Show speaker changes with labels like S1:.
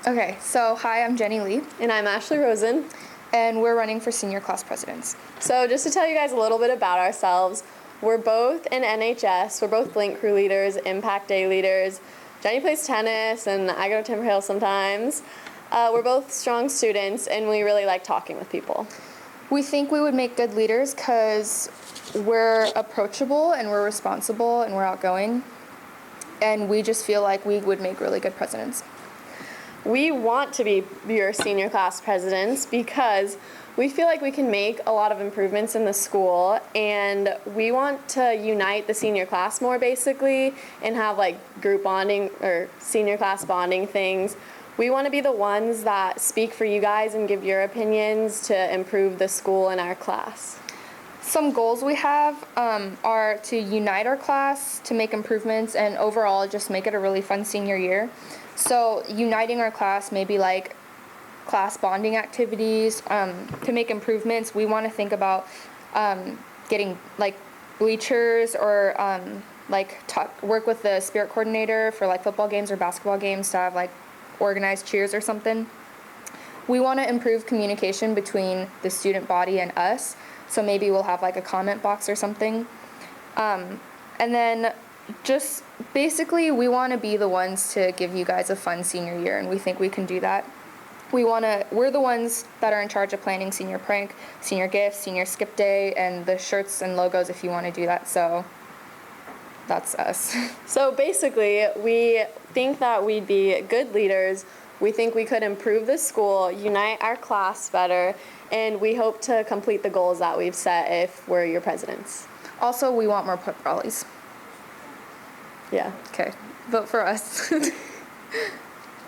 S1: Okay, so hi, I'm Jenny Lee,
S2: And I'm Ashley Rosen.
S1: and we're running for senior class presidents.
S2: So just to tell you guys a little bit about ourselves, we're both in NHS. We're both Link Crew leaders, Impact Day leaders. Jenny plays tennis, and I go to Timber Hill sometimes. We're both strong students, and we really like talking with people.
S1: We think we would make good leaders because we're approachable and we're responsible and we're outgoing, and we just feel like we would make really good presidents.
S2: We want to be your senior class presidents because we feel like we can make a lot of improvements in the school, and we want to unite the senior class more basically and have like group bonding or senior class bonding things. We want to be the ones that speak for you guys and give your opinions to improve the school and our class.
S1: Some goals we have are to unite our class, to make improvements, and overall just make it a really fun senior year. So uniting our class, maybe like class bonding activities, to make improvements. We want to think about getting like bleachers or work with the spirit coordinator for like football games or basketball games to have like organized cheers or something. We want to improve communication between the student body and us, so maybe we'll have like a comment box or something. And then just basically we want to be the ones to give you guys a fun senior year, and we think we can do that. We're the ones that are in charge of planning senior prank, senior gifts, senior skip day, and the shirts and logos if you want to do that, so that's us.
S2: So basically, we think that we'd be good leaders. We think we could improve the school, unite our class better, and we hope to complete the goals that we've set if we're your presidents.
S1: Also, we want more pep rallies.
S2: Yeah.
S1: Okay, vote for us.